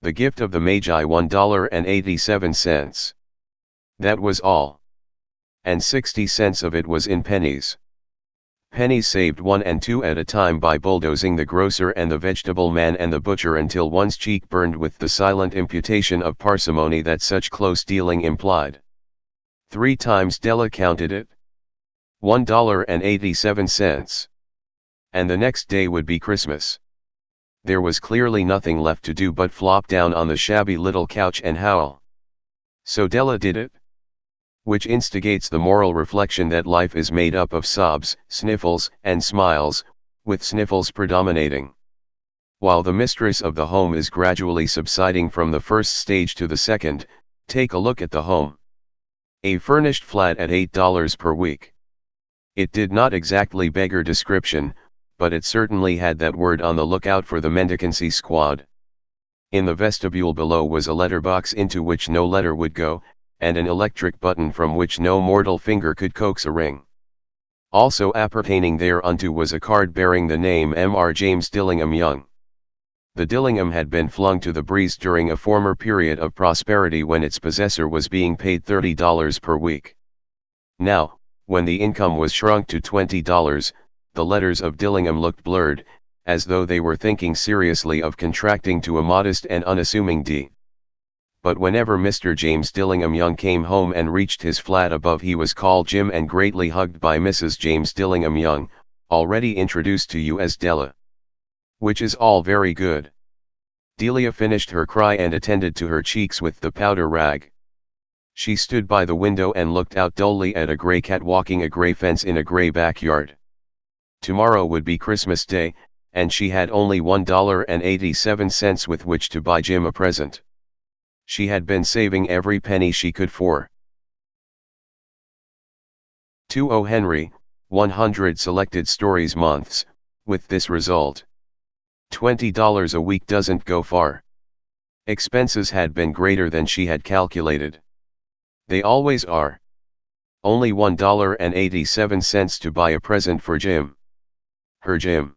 The gift of the Magi $1.87. That was all. And 60 cents of it was in pennies. Pennies saved 1 and 2 at a time by bulldozing the grocer and the vegetable man and the butcher until one's cheek burned with the silent imputation of parsimony that such close dealing implied. 3 times Della counted it. $1.87. And the next day would be Christmas. There was clearly nothing left to do but flop down on the shabby little couch and howl. So Della did it. Which instigates the moral reflection that life is made up of sobs, sniffles, and smiles, with sniffles predominating. While the mistress of the home is gradually subsiding from the first stage to the second, take a look at the home. A furnished flat at $8 per week. It did not exactly beggar description, but it certainly had that word on the lookout for the mendicancy squad. In the vestibule below was a letterbox into which no letter would go, and an electric button from which no mortal finger could coax a ring. Also appertaining thereunto was a card bearing the name Mr. James Dillingham Young. The Dillingham had been flung to the breeze during a former period of prosperity when its possessor was being paid $30 per week. Now, when the income was shrunk to $20, the letters of Dillingham looked blurred, as though they were thinking seriously of contracting to a modest and unassuming D. But whenever Mr. James Dillingham Young came home and reached his flat above, he was called Jim and greatly hugged by Mrs. James Dillingham Young, already introduced to you as Della. Which is all very good. Delia finished her cry and attended to her cheeks with the powder rag. She stood by the window and looked out dully at a grey cat walking a grey fence in a grey backyard. Tomorrow would be Christmas Day, and she had only $1.87 with which to buy Jim a present. She had been saving every penny she could for 2 Henry, 100 selected stories months, with this result. $20 a week doesn't go far. Expenses had been greater than she had calculated. They always are. Only $1.87 to buy a present for Jim. Her Jim.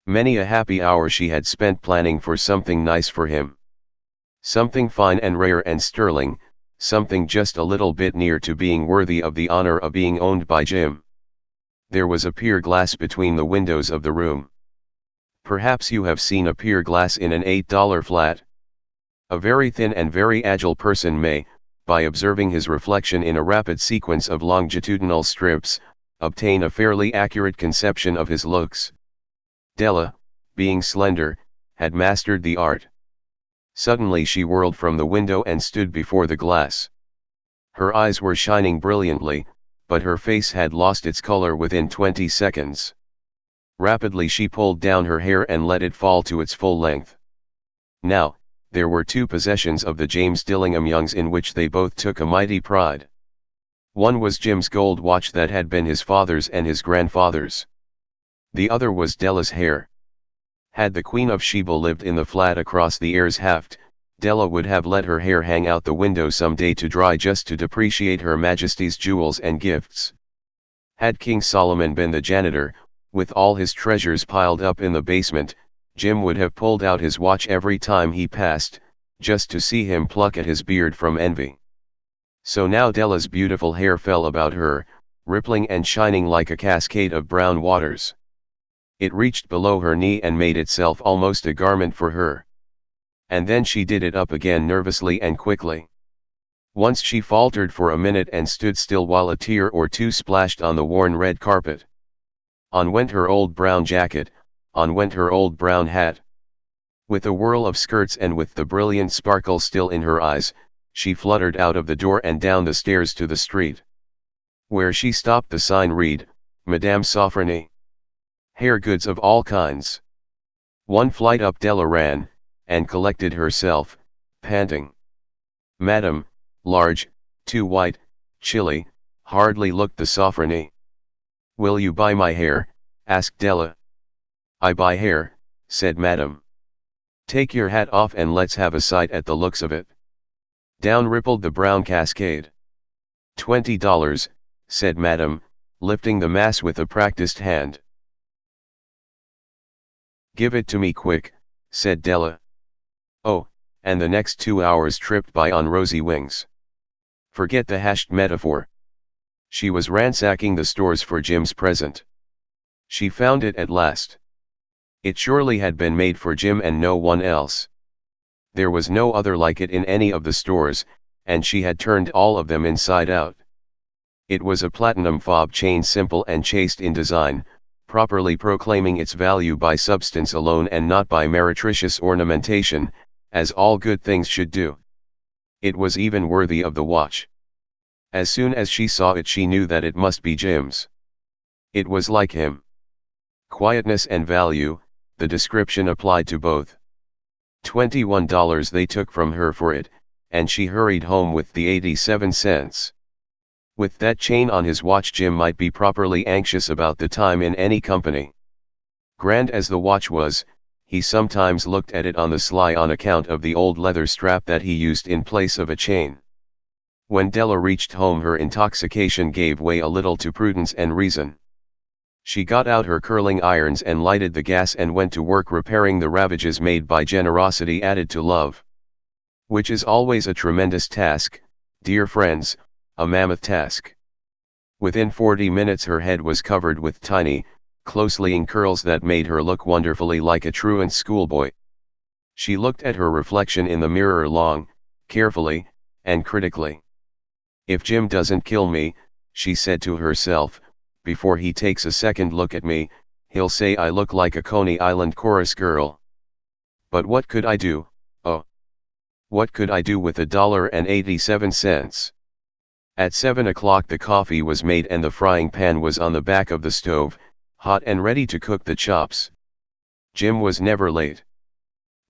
Many a happy hour she had spent planning for something nice for him. Something fine and rare and sterling, something just a little bit near to being worthy of the honor of being owned by Jim. There was a pier-glass between the windows of the room. Perhaps you have seen a pier-glass in an $8 flat. A very thin and very agile person may, by observing his reflection in a rapid sequence of longitudinal strips, obtain a fairly accurate conception of his looks. Della, being slender, had mastered the art. Suddenly she whirled from the window and stood before the glass. Her eyes were shining brilliantly, but her face had lost its color within 20 seconds. Rapidly she pulled down her hair and let it fall to its full length. Now, there were 2 possessions of the James Dillingham Youngs in which they both took a mighty pride. One was Jim's gold watch that had been his father's and his grandfather's. The other was Della's hair. Had the Queen of Sheba lived in the flat across the Ayers Haft, Della would have let her hair hang out the window some day to dry just to depreciate Her Majesty's jewels and gifts. Had King Solomon been the janitor, with all his treasures piled up in the basement, Jim would have pulled out his watch every time he passed, just to see him pluck at his beard from envy. So now Della's beautiful hair fell about her, rippling and shining like a cascade of brown waters. It reached below her knee and made itself almost a garment for her. And then she did it up again nervously and quickly. Once she faltered for a minute and stood still while a tear or two splashed on the worn red carpet. On went her old brown jacket, on went her old brown hat. With a whirl of skirts and with the brilliant sparkle still in her eyes, she fluttered out of the door and down the stairs to the street. Where she stopped the sign read, Madame Sofronie. Hair goods of all kinds. One flight up Della ran, and collected herself, panting. Madam, large, too white, chilly, hardly looked the Sofronie. Will you buy my hair? Asked Della. I buy hair, said Madame. Take your hat off and let's have a sight at the looks of it. Down rippled the brown cascade. $20, said Madame, lifting the mass with a practiced hand. Give it to me quick, said Della. Oh, and the next 2 hours tripped by on rosy wings. Forget the hashed metaphor. She was ransacking the stores for Jim's present. She found it at last. It surely had been made for Jim and no one else. There was no other like it in any of the stores, and she had turned all of them inside out. It was a platinum fob chain, simple and chaste in design, properly proclaiming its value by substance alone and not by meretricious ornamentation, as all good things should do. It was even worthy of the watch. As soon as she saw it she knew that it must be Jim's. It was like him. Quietness and value, the description applied to both. $21 they took from her for it, and she hurried home with the 87 cents. With that chain on his watch Jim might be properly anxious about the time in any company. Grand as the watch was, he sometimes looked at it on the sly on account of the old leather strap that he used in place of a chain. When Della reached home her intoxication gave way a little to prudence and reason. She got out her curling irons and lighted the gas and went to work repairing the ravages made by generosity added to love. Which is always a tremendous task, dear friends, a mammoth task. Within 40 minutes her head was covered with tiny, closely-in curls that made her look wonderfully like a truant schoolboy. She looked at her reflection in the mirror long, carefully, and critically. If Jim doesn't kill me, she said to herself, before he takes a second look at me, he'll say I look like a Coney Island chorus girl. But what could I do? Oh. What could I do with $1.87? At 7 o'clock the coffee was made and the frying pan was on the back of the stove, hot and ready to cook the chops. Jim was never late.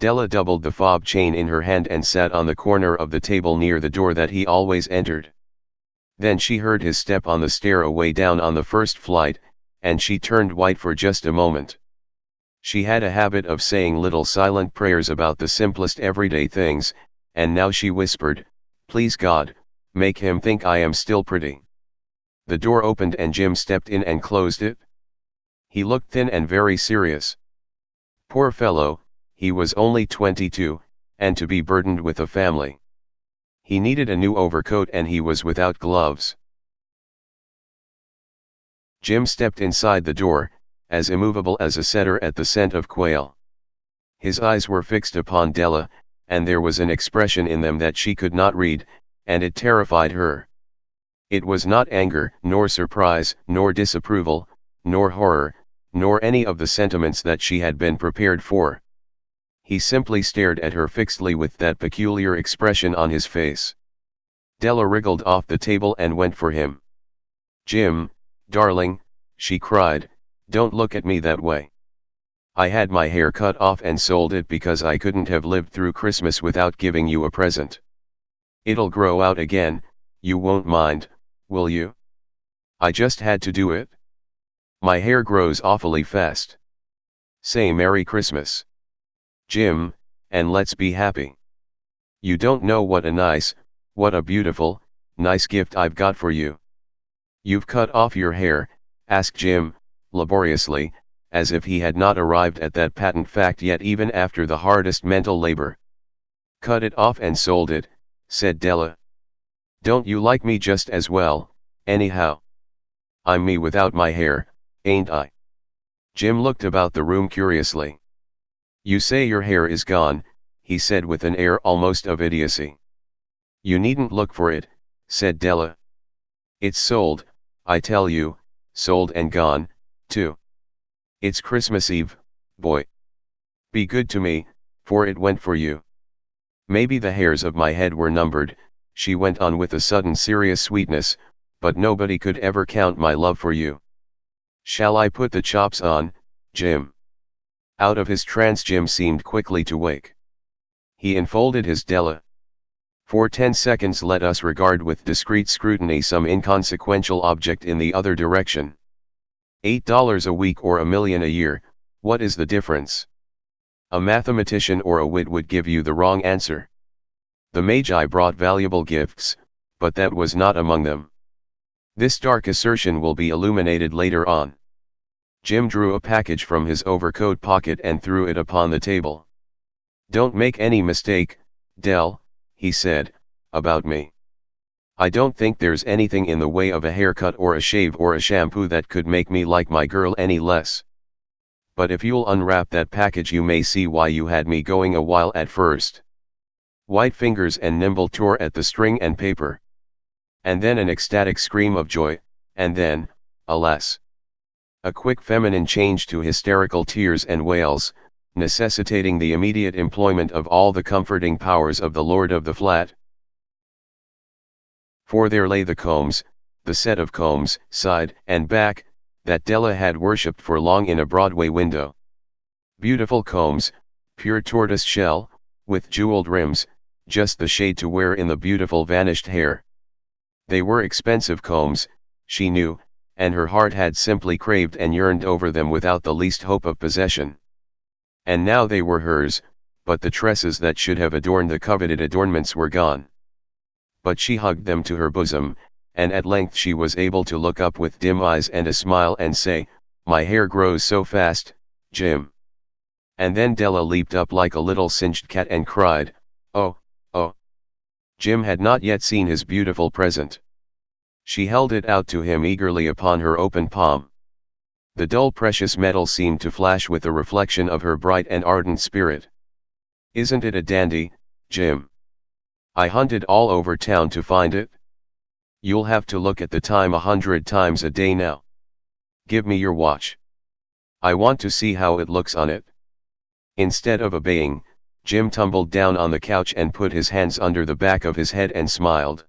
Della doubled the fob chain in her hand and sat on the corner of the table near the door that he always entered. Then she heard his step on the stair away down on the first flight, and she turned white for just a moment. She had a habit of saying little silent prayers about the simplest everyday things, and now she whispered, "Please God, make him think I am still pretty." The door opened and Jim stepped in and closed it. He looked thin and very serious. Poor fellow, he was only 22, and to be burdened with a family. He needed a new overcoat and he was without gloves. Jim stepped inside the door, as immovable as a setter at the scent of quail. His eyes were fixed upon Della, and there was an expression in them that she could not read, and it terrified her. It was not anger, nor surprise, nor disapproval, nor horror, nor any of the sentiments that she had been prepared for. He simply stared at her fixedly with that peculiar expression on his face. Della wriggled off the table and went for him. "Jim, darling," she cried, "don't look at me that way. I had my hair cut off and sold it because I couldn't have lived through Christmas without giving you a present. It'll grow out again, you won't mind, will you? I just had to do it. My hair grows awfully fast. Say Merry Christmas, Jim, and let's be happy. You don't know what a beautiful, nice gift I've got for you." "You've cut off your hair?" asked Jim, laboriously, as if he had not arrived at that patent fact yet even after the hardest mental labor. "Cut it off and sold it," said Della. "Don't you like me just as well, anyhow? I'm me without my hair, ain't I?" Jim looked about the room curiously. "You say your hair is gone," he said with an air almost of idiocy. "You needn't look for it," said Della. "It's sold, I tell you, sold and gone, too. It's Christmas Eve, boy. Be good to me, for it went for you. Maybe the hairs of my head were numbered," she went on with a sudden serious sweetness, "but nobody could ever count my love for you. Shall I put the chops on, Jim?" Out of his trance Jim seemed quickly to wake. He enfolded his Della. For 10 seconds let us regard with discreet scrutiny some inconsequential object in the other direction. $8 a week or $1 million a year, what is the difference? A mathematician or a wit would give you the wrong answer. The Magi brought valuable gifts, but that was not among them. This dark assertion will be illuminated later on. Jim drew a package from his overcoat pocket and threw it upon the table. "Don't make any mistake, Dell, he said, about me. I don't think there's anything in the way of a haircut or a shave or a shampoo that could make me like my girl any less. But if you'll unwrap that package you may see why you had me going a while at first. White fingers and nimble tore at the string and paper. And then an ecstatic scream of joy, and then, alas, a quick feminine change to hysterical tears and wails, necessitating the immediate employment of all the comforting powers of the lord of the flat. For there lay the combs, the set of combs, side and back, that Della had worshipped for long in a Broadway window. Beautiful combs, pure tortoise shell, with jeweled rims, just the shade to wear in the beautiful vanished hair. They were expensive combs, she knew, and her heart had simply craved and yearned over them without the least hope of possession. And now they were hers, but the tresses that should have adorned the coveted adornments were gone. But she hugged them to her bosom, and at length she was able to look up with dim eyes and a smile and say, "My hair grows so fast, Jim." And then Della leaped up like a little singed cat and cried, "Oh, oh." Jim had not yet seen his beautiful present. She held it out to him eagerly upon her open palm. The dull precious metal seemed to flash with the reflection of her bright and ardent spirit. "Isn't it a dandy, Jim? I hunted all over town to find it. You'll have to look at the time 100 times a day now. Give me your watch. I want to see how it looks on it." Instead of obeying, Jim tumbled down on the couch and put his hands under the back of his head and smiled.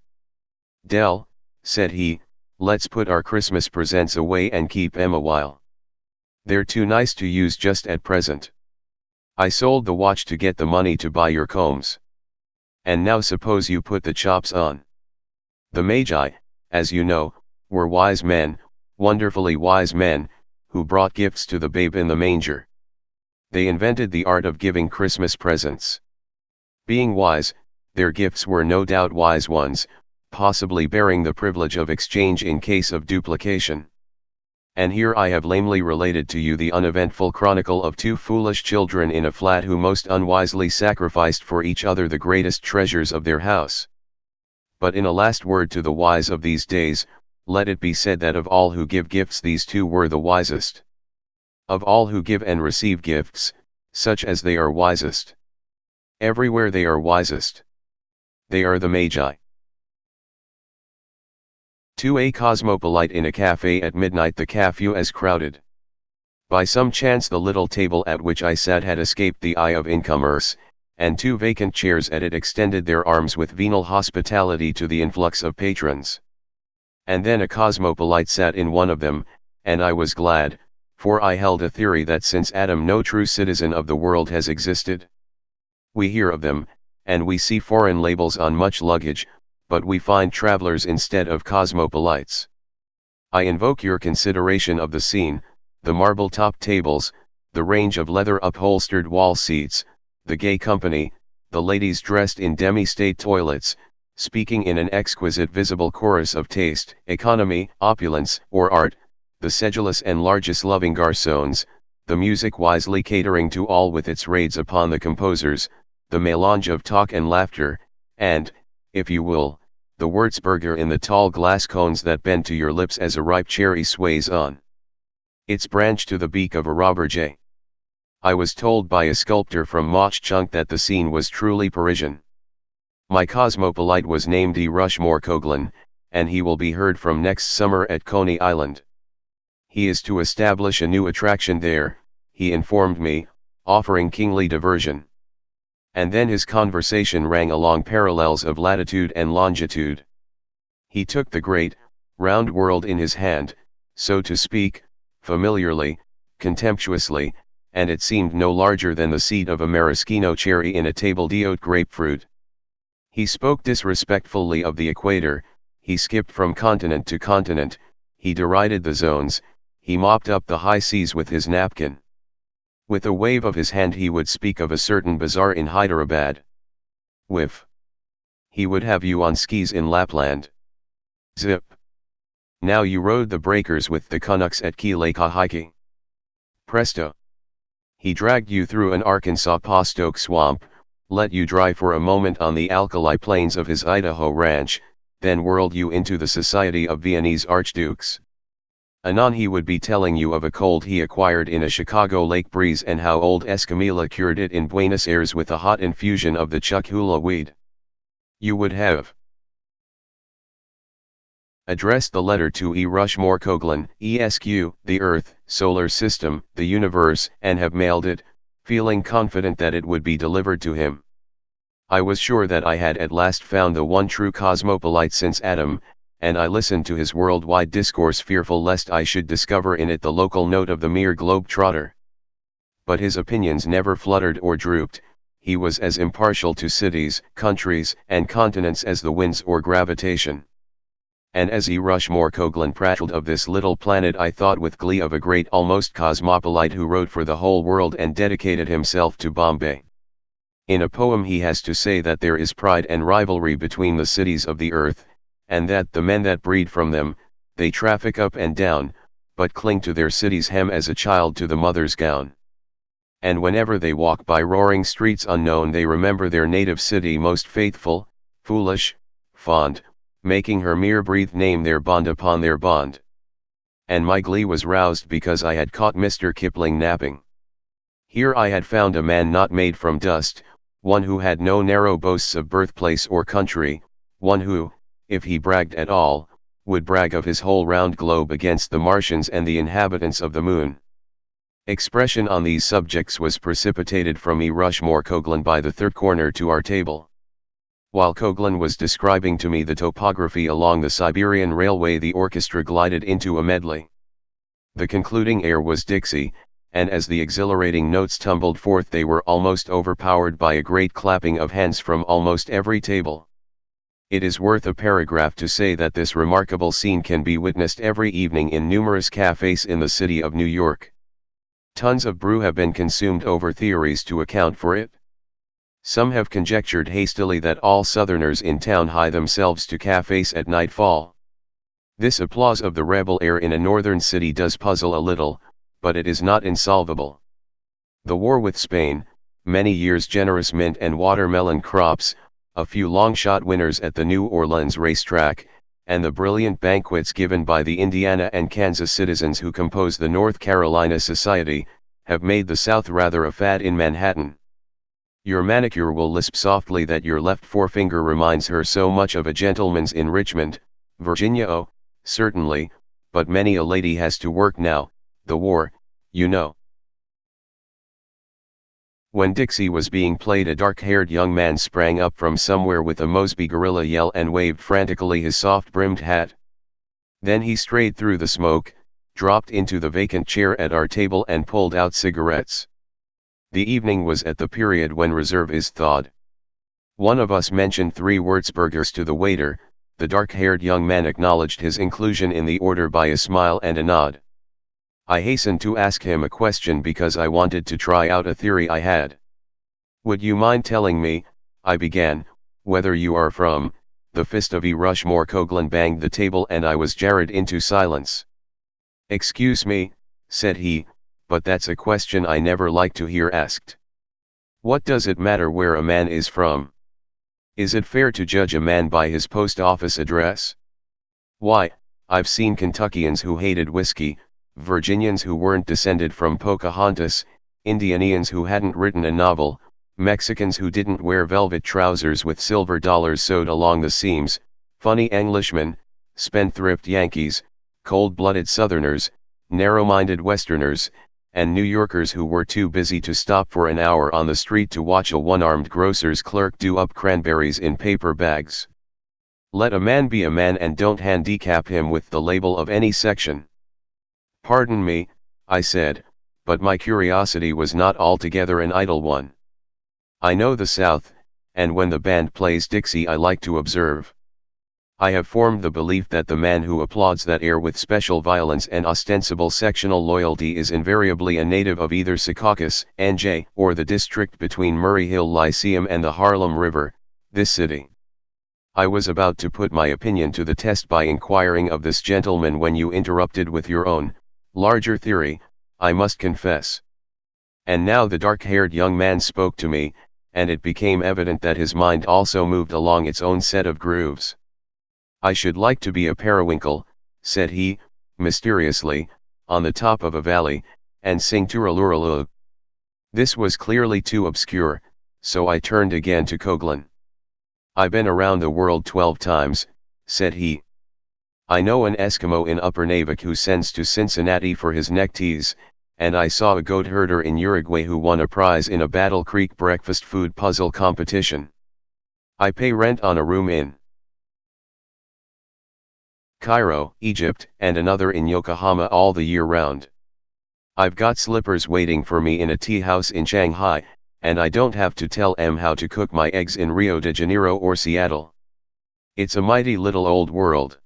"Dell," said he, "let's put our Christmas presents away and keep 'em a while. They're too nice to use just at present. I sold the watch to get the money to buy your combs. And now suppose you put the chops on." The Magi, as you know, were wise men, wonderfully wise men, who brought gifts to the babe in the manger. They invented the art of giving Christmas presents. Being wise, their gifts were no doubt wise ones, possibly bearing the privilege of exchange in case of duplication. And here I have lamely related to you the uneventful chronicle of two foolish children in a flat who most unwisely sacrificed for each other the greatest treasures of their house. But in a last word to the wise of these days, let it be said that of all who give gifts these two were the wisest. Of all who give and receive gifts, such as they are wisest. Everywhere they are wisest. They are the Magi. To a cosmopolite in a cafe at midnight. The cafe was crowded. By some chance the little table at which I sat had escaped the eye of incomers, and two vacant chairs at it extended their arms with venal hospitality to the influx of patrons. And then a cosmopolite sat in one of them, and I was glad, for I held a theory that since Adam no true citizen of the world has existed. We hear of them, and we see foreign labels on much luggage, but we find travelers instead of cosmopolites. I invoke your consideration of the scene, the marble-topped tables, the range of leather-upholstered wall seats, the gay company, the ladies dressed in demi-state toilets, speaking in an exquisite visible chorus of taste, economy, opulence, or art, the sedulous and largest loving garçons, the music wisely catering to all with its raids upon the composers, the melange of talk and laughter, and, if you will, the Würzburger in the tall glass cones that bend to your lips as a ripe cherry sways on its branch to the beak of a robber jay. I was told by a sculptor from Mochchunk that the scene was truly Parisian. My cosmopolite was named E. Rushmore Coghlan, and he will be heard from next summer at Coney Island. He is to establish a new attraction there, he informed me, offering kingly diversion. And then his conversation rang along parallels of latitude and longitude. He took the great, round world in his hand, so to speak, familiarly, contemptuously, and it seemed no larger than the seed of a maraschino cherry in a table d'hôte grapefruit. He spoke disrespectfully of the equator, he skipped from continent to continent, he derided the zones, he mopped up the high seas with his napkin. With a wave of his hand he would speak of a certain bazaar in Hyderabad. Whiff! He would have you on skis in Lapland. Zip! Now you rode the breakers with the Canucks at Key Lake hiking. Presto! He dragged you through an Arkansas postoke swamp, let you dry for a moment on the alkali plains of his Idaho ranch, then whirled you into the society of Viennese archdukes. Anon he would be telling you of a cold he acquired in a Chicago lake breeze and how old Escamilla cured it in Buenos Aires with a hot infusion of the chuck-hula weed. You would have addressed the letter to E. Rushmore Coghlan, ESQ, the Earth, Solar System, the Universe, and have mailed it, feeling confident that it would be delivered to him. I was sure that I had at last found the one true cosmopolite since Adam, and I listened to his worldwide discourse fearful lest I should discover in it the local note of the mere globe-trotter. But his opinions never fluttered or drooped, he was as impartial to cities, countries, and continents as the winds or gravitation. And as E. Rushmore Coghlan prattled of this little planet I thought with glee of a great almost cosmopolite who wrote for the whole world and dedicated himself to Bombay. In a poem he has to say that there is pride and rivalry between the cities of the earth, and that the men that breed from them, they traffic up and down, but cling to their city's hem as a child to the mother's gown. And whenever they walk by roaring streets unknown they remember their native city most faithful, foolish, fond, making her mere breathed name their bond upon their bond. And my glee was roused because I had caught Mr. Kipling napping. Here I had found a man not made from dust, one who had no narrow boasts of birthplace or country, one who, if he bragged at all, would brag of his whole round globe against the Martians and the inhabitants of the moon. Expression on these subjects was precipitated from E. Rushmore Coghlan by the third corner to our table. While Coghlan was describing to me the topography along the Siberian Railway the orchestra glided into a medley. The concluding air was Dixie, and as the exhilarating notes tumbled forth they were almost overpowered by a great clapping of hands from almost every table. It is worth a paragraph to say that this remarkable scene can be witnessed every evening in numerous cafes in the city of New York. Tons of brew have been consumed over theories to account for it. Some have conjectured hastily that all Southerners in town hie themselves to cafes at nightfall. This applause of the rebel air in a northern city does puzzle a little, but it is not insolvable. The war with Spain, many years' generous mint and watermelon crops, a few long-shot winners at the New Orleans racetrack, and the brilliant banquets given by the Indiana and Kansas citizens who compose the North Carolina Society, have made the South rather a fad in Manhattan. Your manicure will lisp softly that your left forefinger reminds her so much of a gentleman's in Richmond, Virginia. Oh, certainly, but many a lady has to work now, the war, you know. When Dixie was being played a dark-haired young man sprang up from somewhere with a Mosby gorilla yell and waved frantically his soft-brimmed hat. Then he strayed through the smoke, dropped into the vacant chair at our table and pulled out cigarettes. The evening was at the period when reserve is thawed. One of us mentioned 3 Würzburgers to the waiter, the dark-haired young man acknowledged his inclusion in the order by a smile and a nod. I hastened to ask him a question because I wanted to try out a theory I had. Would you mind telling me, I began, whether you are from? The fist of E. Rushmore Coghlan banged the table and I was jarred into silence. Excuse me, said he, but that's a question I never like to hear asked. What does it matter where a man is from? Is it fair to judge a man by his post office address? Why, I've seen Kentuckians who hated whiskey, Virginians who weren't descended from Pocahontas, Indianians who hadn't written a novel, Mexicans who didn't wear velvet trousers with silver dollars sewed along the seams, funny Englishmen, spendthrift Yankees, cold-blooded Southerners, narrow-minded Westerners, and New Yorkers who were too busy to stop for an hour on the street to watch a one-armed grocer's clerk do up cranberries in paper bags. Let a man be a man and don't handicap him with the label of any section. Pardon me, I said, but my curiosity was not altogether an idle one. I know the South, and when the band plays Dixie I like to observe. I have formed the belief that the man who applauds that air with special violence and ostensible sectional loyalty is invariably a native of either Secaucus, NJ, or the district between Murray Hill Lyceum and the Harlem River, this city. I was about to put my opinion to the test by inquiring of this gentleman when you interrupted with your own, larger theory, I must confess. And now the dark-haired young man spoke to me, and it became evident that his mind also moved along its own set of grooves. "I should like to be a periwinkle," said he, mysteriously, "on the top of a valley, and sing turaluraloo." This was clearly too obscure, so I turned again to Coghlan. "I been around the world 12 times, said he. "I know an Eskimo in Upper Navik who sends to Cincinnati for his neckties, and I saw a goat herder in Uruguay who won a prize in a Battle Creek breakfast food puzzle competition. I pay rent on a room in Cairo, Egypt, and another in Yokohama all the year round. I've got slippers waiting for me in a tea house in Shanghai, and I don't have to tell em how to cook my eggs in Rio de Janeiro or Seattle. It's a mighty little old world.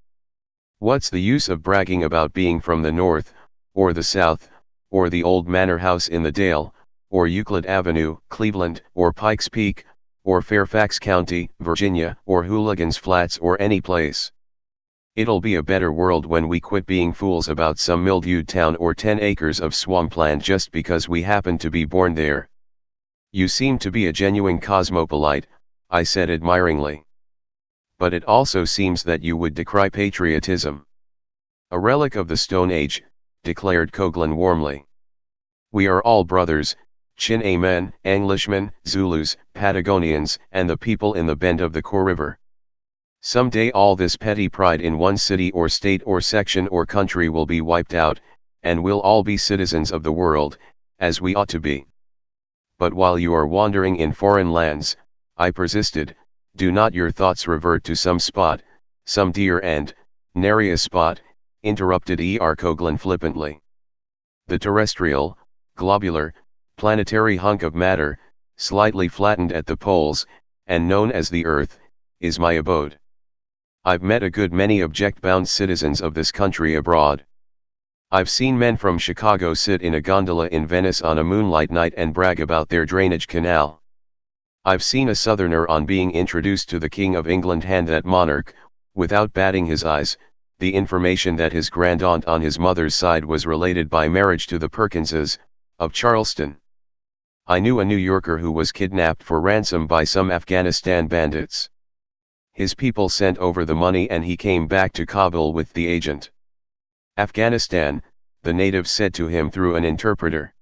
What's the use of bragging about being from the north, or the south, or the old manor house in the Dale, or Euclid Avenue, Cleveland, or Pikes Peak, or Fairfax County, Virginia, or Hooligans Flats or any place? It'll be a better world when we quit being fools about some mildewed town or 10 acres of swampland just because we happen to be born there." "You seem to be a genuine cosmopolite," I said admiringly. "But it also seems that you would decry patriotism." "A relic of the Stone Age," declared Coghlan warmly. "We are all brothers, Chinamen, Englishmen, Zulus, Patagonians, and the people in the bend of the Kor River. Some day all this petty pride in one city or state or section or country will be wiped out, and we'll all be citizens of the world, as we ought to be. But while you are wandering in foreign lands," I persisted, "do not your thoughts revert to some spot, some dear and nary spot," interrupted Coghlan flippantly. "The terrestrial, globular, planetary hunk of matter, slightly flattened at the poles, and known as the Earth, is my abode. I've met a good many object-bound citizens of this country abroad. I've seen men from Chicago sit in a gondola in Venice on a moonlight night and brag about their drainage canal. I've seen a southerner on being introduced to the King of England hand that monarch, without batting his eyes, the information that his grandaunt on his mother's side was related by marriage to the Perkinses, of Charleston. I knew a New Yorker who was kidnapped for ransom by some Afghanistan bandits. His people sent over the money and he came back to Kabul with the agent. Afghanistan, the natives said to him through an interpreter.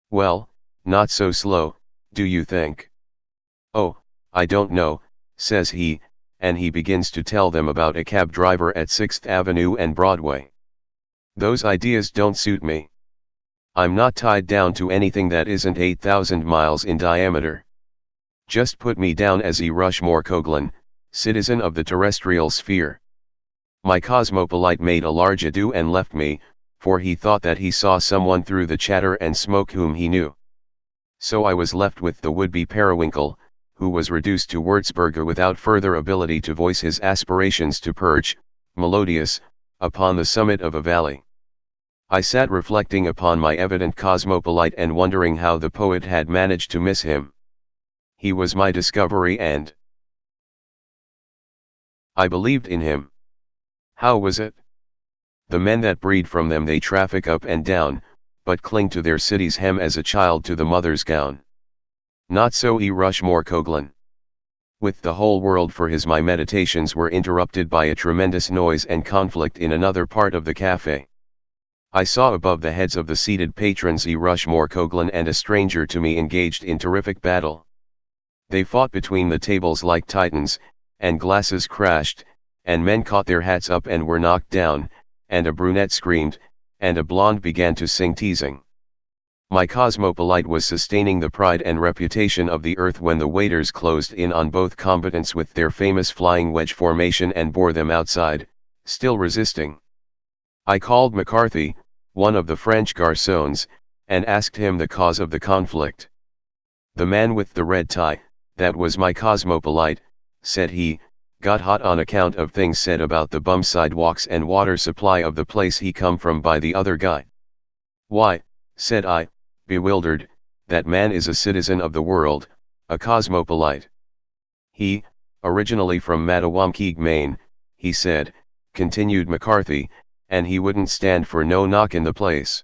Well, not so slow, do you think? Oh, I don't know, says he, and he begins to tell them about a cab driver at 6th Avenue and Broadway. Those ideas don't suit me. I'm not tied down to anything that isn't 8,000 miles in diameter. Just put me down as E. Rushmore Coghlan, citizen of the terrestrial sphere. My cosmopolite made a large ado and left me, for he thought that he saw someone through the chatter and smoke whom he knew. So I was left with the would-be periwinkle, who was reduced to Würzburger without further ability to voice his aspirations to perch, melodious, upon the summit of a valley. I sat reflecting upon my evident cosmopolite and wondering how the poet had managed to miss him. He was my discovery and I believed in him. How was it? The men that breed from them they traffic up and down, but cling to their city's hem as a child to the mother's gown. Not so E. Rushmore Coghlan. With the whole world for his my meditations were interrupted by a tremendous noise and conflict in another part of the cafe. I saw above the heads of the seated patrons E. Rushmore Coghlan and a stranger to me engaged in terrific battle. They fought between the tables like titans, and glasses crashed, and men caught their hats up and were knocked down, and a brunette screamed, and a blonde began to sing teasing. My cosmopolite was sustaining the pride and reputation of the earth when the waiters closed in on both combatants with their famous flying wedge formation and bore them outside, still resisting. I called McCarthy, one of the French garçons, and asked him the cause of the conflict. The man with the red tie, that was my cosmopolite, said he, got hot on account of things said about the bum sidewalks and water supply of the place he come from by the other guy. Why, said I, bewildered, that man is a citizen of the world, a cosmopolite. He, originally from Mattawamkeag, Maine, he said, continued McCarthy, and he wouldn't stand for no knock in the place.